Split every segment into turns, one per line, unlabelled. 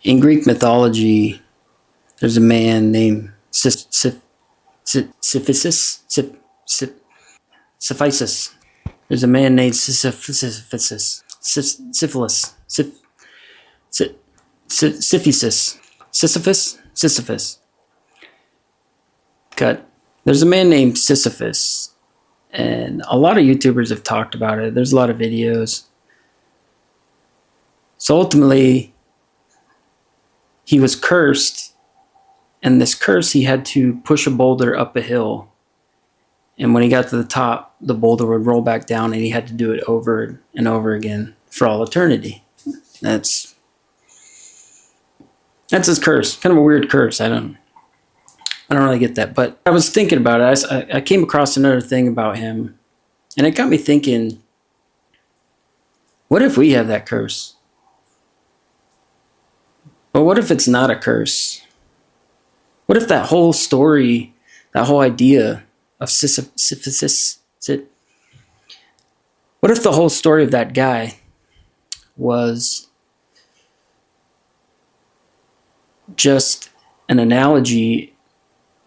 In Greek mythology, there's a man named Sisyphus. Sisyphus. There's a man named Sisyphus. Syphilis. Sisyphus. Sisyphus. Cut. There's a man named Sisyphus, and a lot of YouTubers have talked about it. There's a lot of videos. So ultimately, he was cursed, and this curse, he had to push a boulder up a hill. And when he got to the top, the boulder would roll back down, and he had to do it over and over again for all eternity. That's his curse. Kind of a weird curse. I don't really get that. But I was thinking about it. I came across another thing about him, and it got me thinking, what if we have that curse? But what if it's not a curse? What if that whole story, that whole idea of Sisyphus, what if the whole story of that guy was just an analogy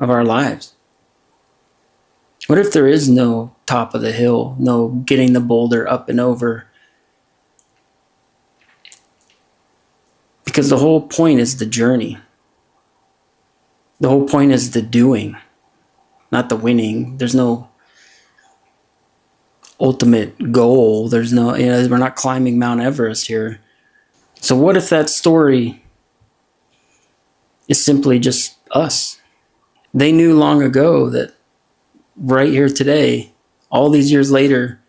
of our lives? What if there is no top of the hill, no getting the boulder up and over? Because the whole point is the journey. The whole point is the doing, not the winning. There's no ultimate goal. There's no, we're not climbing Mount Everest here. So what if that story is simply just us? They knew long ago that right here today, all these years later,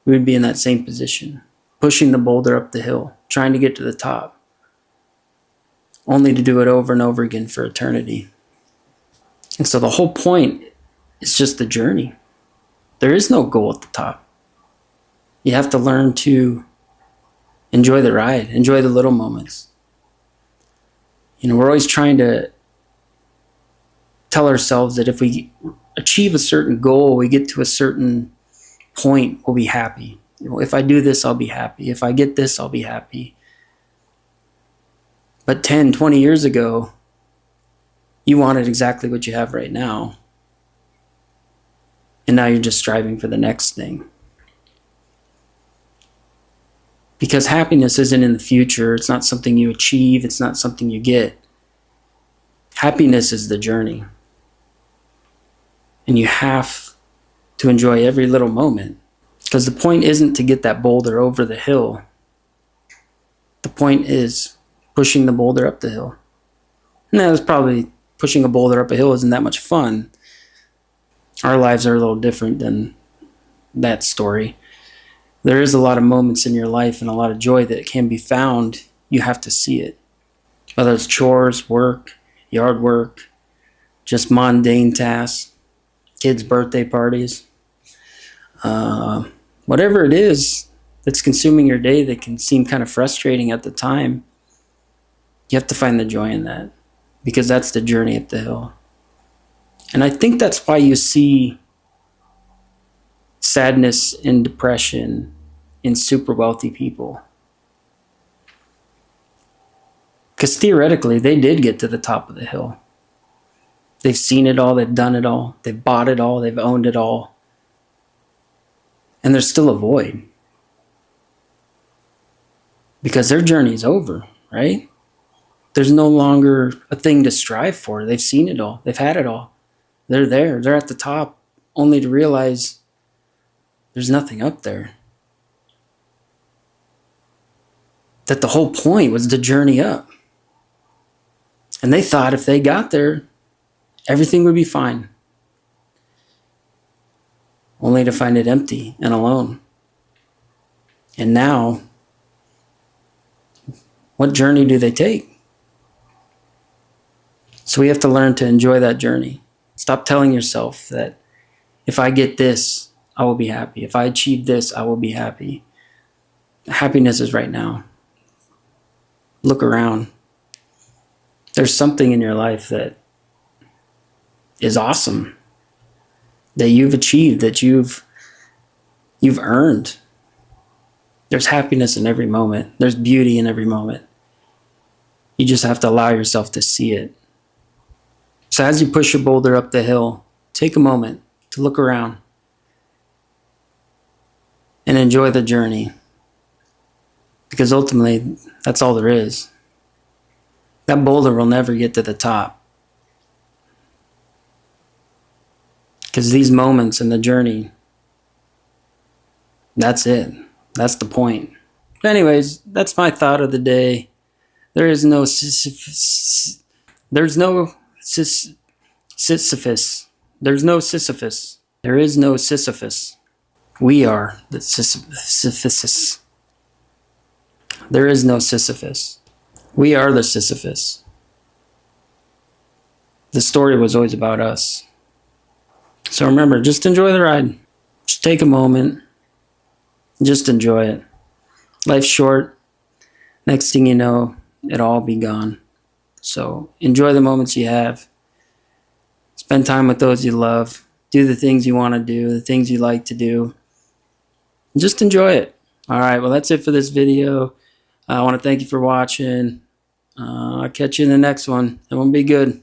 we would be in that same position, pushing the boulder up the hill, trying to get to the top, only to do it over and over again for eternity. And so the whole point is just the journey. There is no goal at the top. You have to learn to enjoy the ride, enjoy the little moments. We're always trying to tell ourselves that if we achieve a certain goal, we get to a certain point, we'll be happy. If I do this, I'll be happy. If I get this, I'll be happy. But 10, 20 years ago, you wanted exactly what you have right now. And now you're just striving for the next thing. Because happiness isn't in the future. It's not something you achieve. It's not something you get. Happiness is the journey. And you have to enjoy every little moment. Because the point isn't to get that boulder over the hill. The point is pushing the boulder up the hill. And that was probably pushing a boulder up a hill isn't that much fun. Our lives are a little different than that story. There is a lot of moments in your life and a lot of joy that can be found. You have to see it. Whether it's chores, work, yard work, just mundane tasks, kids' birthday parties, whatever it is that's consuming your day that can seem kind of frustrating at the time, you have to find the joy in that, because that's the journey up the hill. And I think that's why you see sadness and depression in super wealthy people. Because theoretically, they did get to the top of the hill. They've seen it all, they've done it all, they've bought it all, they've owned it all. And there's still a void. Because their journey's over, right? There's no longer a thing to strive for. They've seen it all, they've had it all. They're there, they're at the top, only to realize there's nothing up there. That the whole point was the journey up. And they thought if they got there, everything would be fine. Only to find it empty and alone. And now, what journey do they take? So we have to learn to enjoy that journey. Stop telling yourself that if I get this, I will be happy. If I achieve this, I will be happy. Happiness is right now. Look around. There's something in your life that is awesome, that you've achieved, that you've earned. There's happiness in every moment. There's beauty in every moment. You just have to allow yourself to see it. So as you push your boulder up the hill, take a moment to look around and enjoy the journey. Because ultimately, that's all there is. That boulder will never get to the top. Because these moments in the journey, that's it. That's the point. But anyways, that's my thought of the day. There is no Sisyphus. There's no Sisyphus. There's no Sisyphus. There is no Sisyphus. We are the Sisyphus. There is no Sisyphus. We are the Sisyphus. The story was always about us. So remember, just enjoy the ride. Just take a moment. Just enjoy it. Life's short. Next thing you know, it'll all be gone. So enjoy the moments you have. Spend time with those you love. Do the things you want to do, the things you like to do. Just enjoy it. All right, well, that's it for this video. I want to thank you for watching. I'll catch you in the next one. It won't be good.